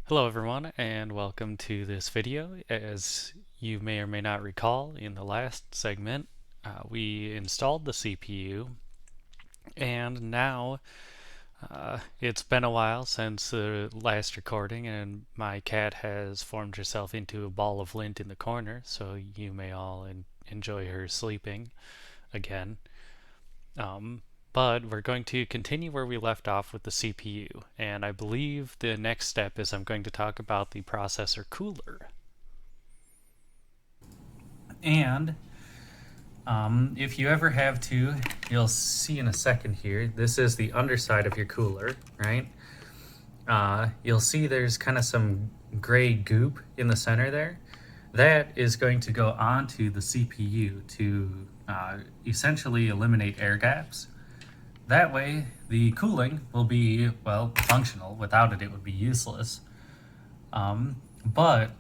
Hello everyone and welcome to this video. As you may or may not recall, in the last segment we installed the CPU, and now it's been a while since the last recording, and my cat has formed herself into a ball of lint in the corner, so you may all enjoy her sleeping again. Um, but we're going to continue where we left off with the CPU, and I believe the next step is I'm going to talk about the processor cooler. And if you ever have to, you'll see in a second here, this is the underside of your cooler, right? You'll see there's kind of some gray goop in the center there. That is going to go onto the CPU to essentially eliminate air gaps. That way, the cooling will be, well, functional. Without it, it would be useless. But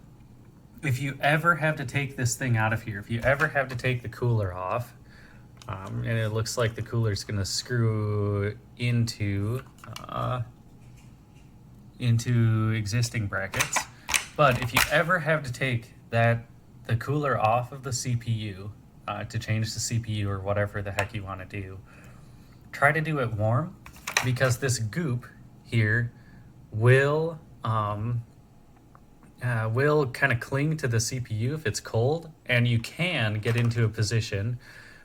if you ever have to take this thing out of here, if you ever have to take the cooler off, and it looks like the cooler's going to screw into existing brackets, but if you ever have to take the cooler off of the CPU to change the CPU or whatever the heck you want to do, try to do it warm, because this goop here will kind of cling to the CPU if it's cold, and you can get into a position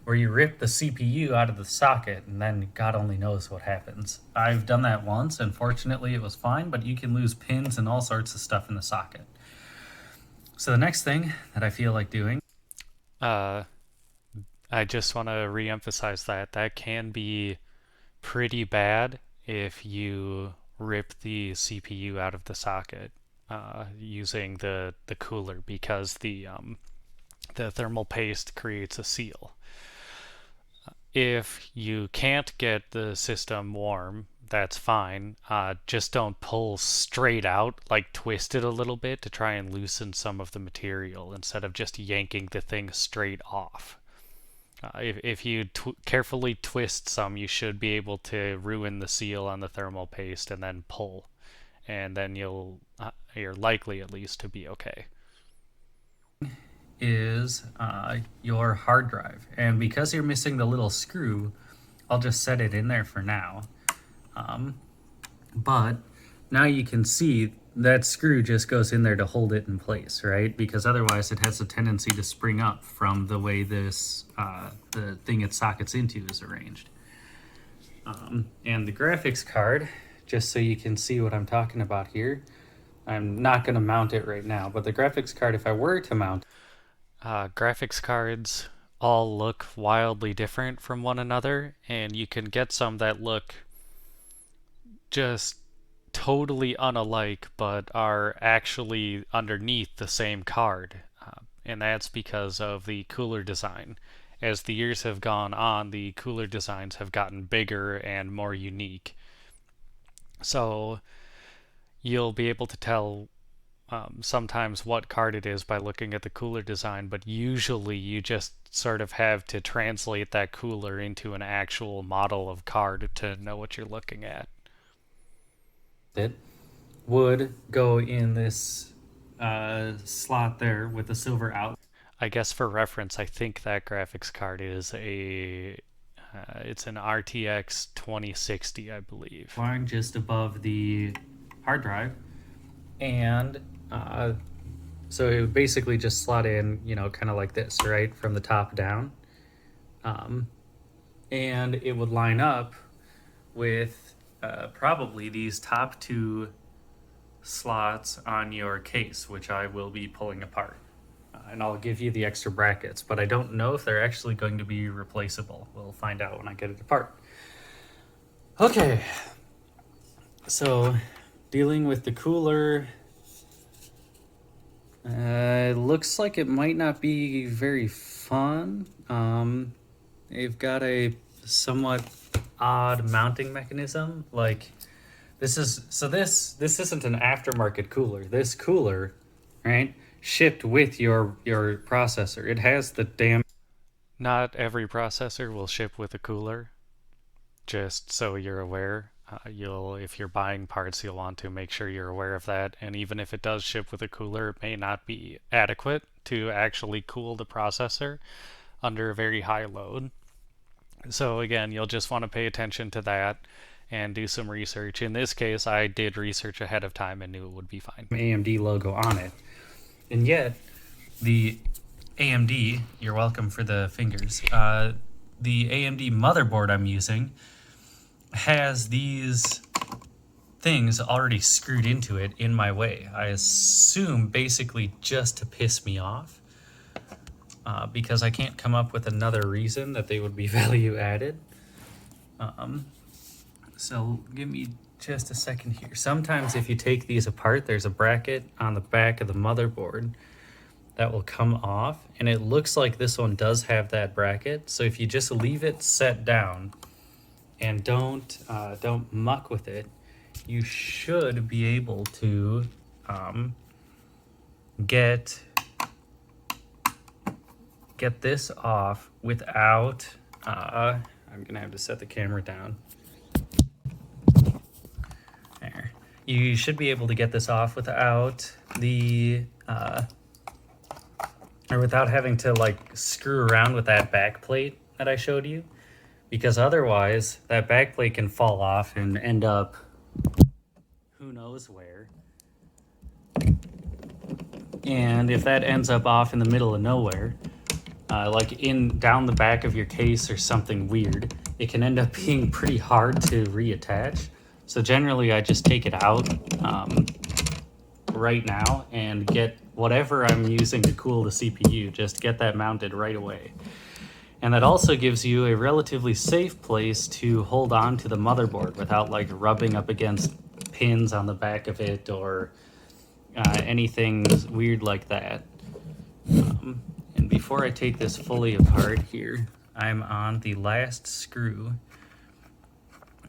where you rip the CPU out of the socket, and then God only knows what happens. I've done that once, and fortunately it was fine, but you can lose pins and all sorts of stuff in the socket. So the next thing that I feel like doing, I just want to re-emphasize that can be pretty bad if you rip the CPU out of the socket using the cooler, because the thermal paste creates a seal. If you can't get the system warm, that's fine. Just don't pull straight out, like twist it a little bit to try and loosen some of the material instead of just yanking the thing straight off. If you carefully twist some, you should be able to ruin the seal on the thermal paste and then pull, and then you're likely at least to be okay. Is your hard drive, and because you're missing the little screw, I'll just set it in there for now. But now you can see that screw just goes in there to hold it in place, right? Because otherwise it has a tendency to spring up from the way this the thing it sockets into is arranged. And the graphics card, just so you can see what I'm talking about here, I'm not going to mount it right now, but the graphics card, if I were to mount, graphics cards all look wildly different from one another, and you can get some that look just totally unalike but are actually underneath the same card. And that's because of the cooler design. As the years have gone on, the cooler designs have gotten bigger and more unique. So you'll be able to tell sometimes what card it is by looking at the cooler design, but usually you just sort of have to translate that cooler into an actual model of card to know what you're looking at. It would go in this slot there with the silver out. I guess for reference, I think that graphics card is it's an RTX 2060, I believe. Line just above the hard drive, and so it would basically just slot in, kind of like this, right, from the top down, and it would line up with probably these top two slots on your case, which I will be pulling apart. And I'll give you the extra brackets, but I don't know if they're actually going to be replaceable. We'll find out when I get it apart. Okay, so dealing with the cooler, looks like it might not be very fun. They've got a somewhat odd mounting mechanism. Like, this isn't an aftermarket cooler. This cooler, right, shipped with your processor. It has the damn. Not every processor will ship with a cooler, just so you're aware. If you're buying parts, you'll want to make sure you're aware of that. And even if it does ship with a cooler, it may not be adequate to actually cool the processor under a very high load. So again, you'll just want to pay attention to that and do some research. In this case, I did research ahead of time and knew it would be fine. AMD logo on it. And yet, the AMD, you're welcome for the fingers, the AMD motherboard I'm using has these things already screwed into it in my way. I assume basically just to piss me off, because I can't come up with another reason that they would be value added. So give me just a second here. Sometimes if you take these apart, there's a bracket on the back of the motherboard that will come off, and it looks like this one does have that bracket. So if you just leave it set down and don't muck with it, you should be able to get this off without I'm gonna have to set the camera down. There. You should be able to get this off without the or without having to like screw around with that back plate that I showed you, because otherwise that back plate can fall off and end up who knows where. And if that ends up off in the middle of nowhere, like in down the back of your case or something weird, it can end up being pretty hard to reattach. So generally I just take it out right now and get whatever I'm using to cool the CPU, just get that mounted right away. And that also gives you a relatively safe place to hold on to the motherboard without like rubbing up against pins on the back of it or anything weird like that. And before I take this fully apart here, I'm on the last screw.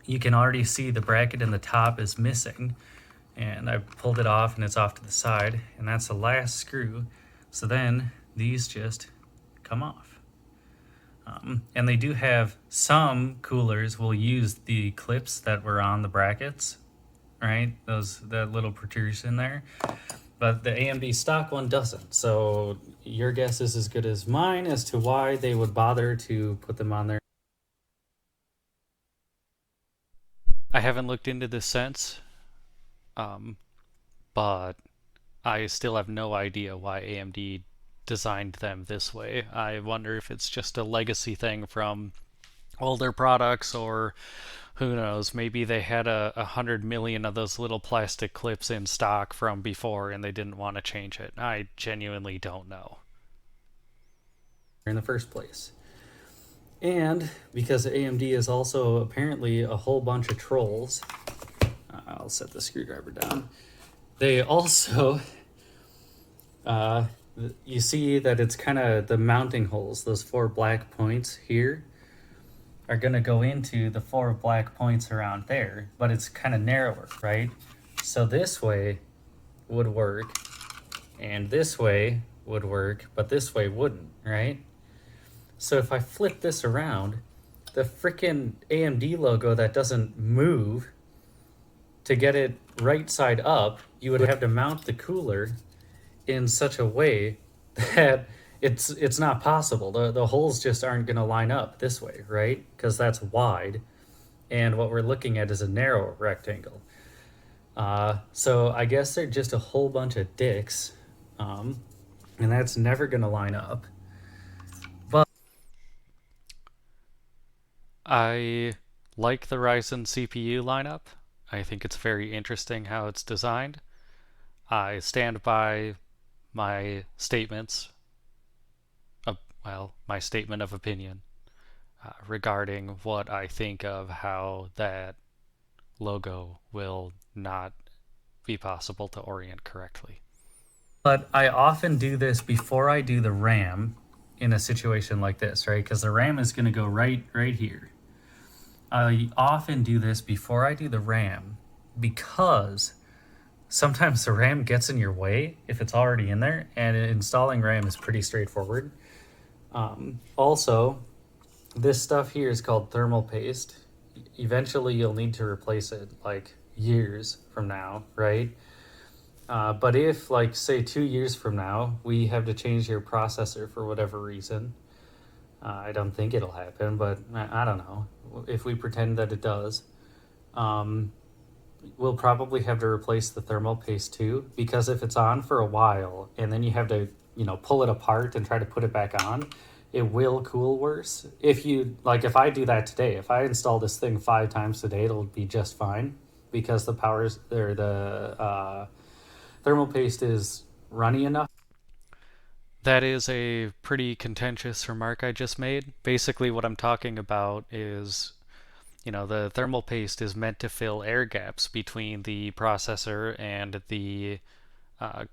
You can already see the bracket in the top is missing, and I pulled it off and it's off to the side, and that's the last screw. So then these just come off. And they do have some coolers will use the clips that were on the brackets, right? That little protrusion there. But the AMD stock one doesn't. So your guess is as good as mine as to why they would bother to put them on there. I haven't looked into this since, but I still have no idea why AMD designed them this way. I wonder if it's just a legacy thing from older products, or who knows, maybe they had 100 million of those little plastic clips in stock from before and they didn't want to change it. I genuinely don't know. In the first place. And because AMD is also apparently a whole bunch of trolls, I'll set the screwdriver down. They also, you see that it's kind of the mounting holes, those 4 black points here are going to go into the 4 black points around there, but it's kind of narrower, right? So this way would work, and this way would work, but this way wouldn't, right? So if I flip this around, the freaking AMD logo that doesn't move, to get it right side up, you would have to mount the cooler in such a way that it's not possible. The holes just aren't going to line up this way, right? Because that's wide, and what we're looking at is a narrow rectangle. So I guess they're just a whole bunch of dicks, and that's never going to line up. I like the Ryzen CPU lineup. I think it's very interesting how it's designed. I stand by my statements my statement of opinion regarding what I think of how that logo will not be possible to orient correctly. But I often do this before I do the RAM in a situation like this, right? Because the RAM is going to go right here. I often do this before I do the RAM because sometimes the RAM gets in your way if it's already in there, and installing RAM is pretty straightforward. Also, this stuff here is called thermal paste. eventually you'll need to replace it like years from now, right? But if, like, say 2 years from now, we have to change your processor for whatever reason, I don't think it'll happen, but I don't know. If we pretend that it does, um, we'll probably have to replace the thermal paste too, because if it's on for a while and then you have to, pull it apart and try to put it back on, it will cool worse. If I do that today, if I install this thing 5 times today, it'll be just fine because the thermal paste is runny enough. That is a pretty contentious remark I just made. Basically, what I'm talking about is, the thermal paste is meant to fill air gaps between the processor and the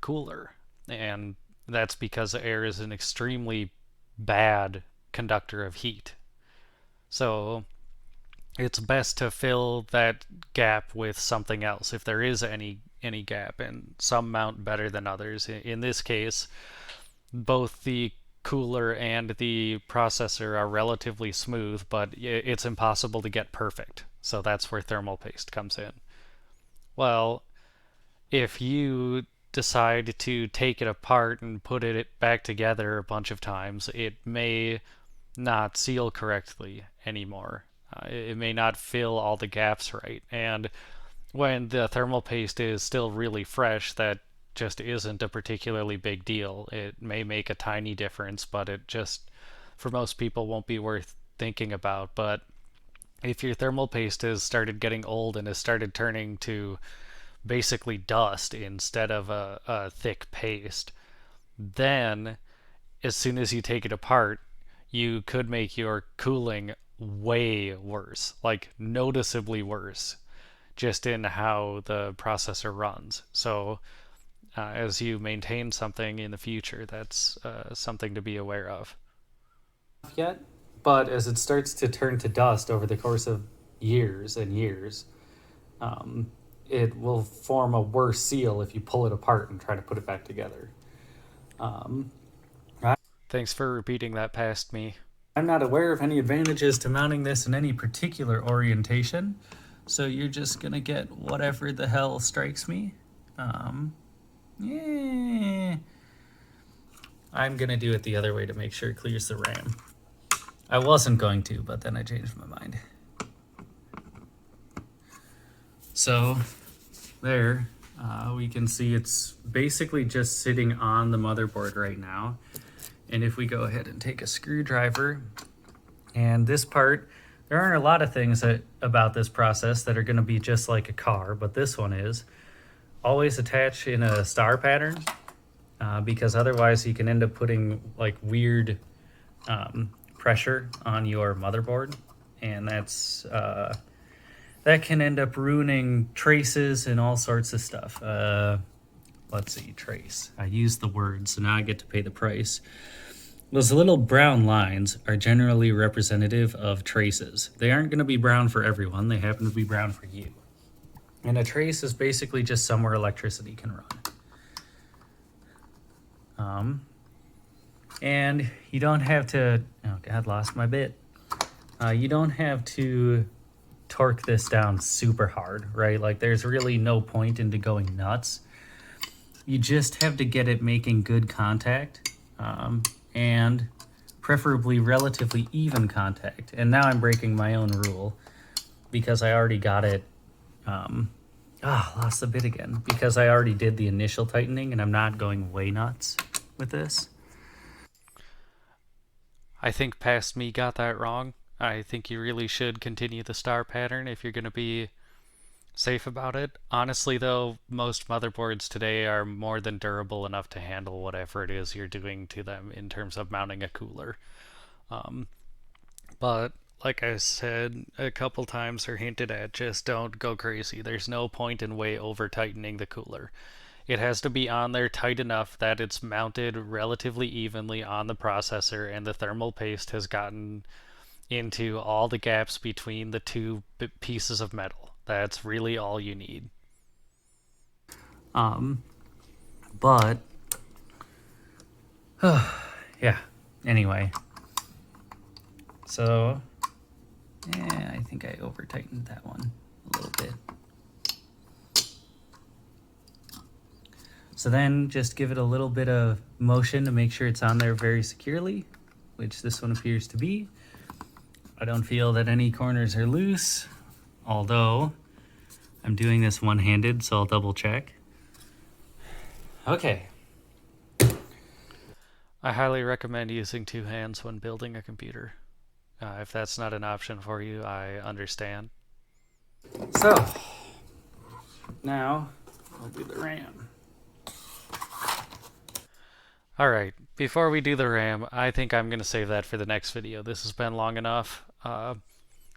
cooler. And that's because air is an extremely bad conductor of heat. So it's best to fill that gap with something else if there is any gap, and some mount better than others. In this case, both the cooler and the processor are relatively smooth, but it's impossible to get perfect. So that's where thermal paste comes in. Well, if you decide to take it apart and put it back together a bunch of times, it may not seal correctly anymore. It may not fill all the gaps right. And when the thermal paste is still really fresh, that just isn't a particularly big deal. It may make a tiny difference, but it just, for most people, won't be worth thinking about. But if your thermal paste has started getting old and has started turning to basically dust instead of a thick paste, then as soon as you take it apart, you could make your cooling way worse, like noticeably worse, just in how the processor runs. So as you maintain something in the future, that's something to be aware of. Yet, but as it starts to turn to dust over the course of years and years, um, it will form a worse seal if you pull it apart and try to put it back together. Um, Thanks for repeating that past me. I'm not aware of any advantages to mounting this in any particular orientation, so you're just gonna get whatever the hell strikes me. Yeah. I'm gonna do it the other way to make sure it clears the RAM. I wasn't going to, but then I changed my mind. So there, we can see it's basically just sitting on the motherboard right now. And if we go ahead and take a screwdriver, and this part, there aren't a lot of things about this process that are going to be just like a car, but this one is. Always attach in a star pattern, because otherwise you can end up putting like weird pressure on your motherboard, and that can end up ruining traces and all sorts of stuff. Let's see, trace. I used the word, so now I get to pay the price. Those little brown lines are generally representative of traces. They aren't going to be brown for everyone. They happen to be brown for you. And a trace is basically just somewhere electricity can run. And you don't have to, oh God, lost my bit. You don't have to torque this down super hard, right? Like there's really no point into going nuts. You just have to get it making good contact, and preferably relatively even contact. And now I'm breaking my own rule because I already got it. Lost the bit again because I already did the initial tightening and I'm not going way nuts with this. I think past me got that wrong. I think you really should continue the star pattern if you're going to be safe about it. Honestly, though, most motherboards today are more than durable enough to handle whatever it is you're doing to them in terms of mounting a cooler. But like I said a couple times or hinted at, just don't go crazy. There's no point in way over tightening the cooler. It has to be on there tight enough that it's mounted relatively evenly on the processor and the thermal paste has gotten into all the gaps between the two pieces of metal. That's really all you need. But yeah, anyway. So Yeah, I think I over tightened that one a little bit. So then just give it a little bit of motion to make sure it's on there very securely, which this one appears to be. I don't feel that any corners are loose, although I'm doing this one-handed, so I'll double check. Okay. I highly recommend using two hands when building a computer. If that's not an option for you, I understand. So now I'll do the RAM. Alright, before we do the RAM, I think I'm going to save that for the next video. This has been long enough.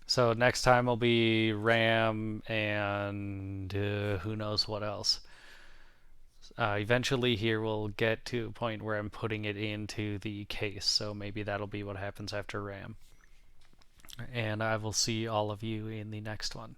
So next time will be RAM and who knows what else. Eventually here we'll get to a point where I'm putting it into the case, so maybe that'll be what happens after RAM. And I will see all of you in the next one.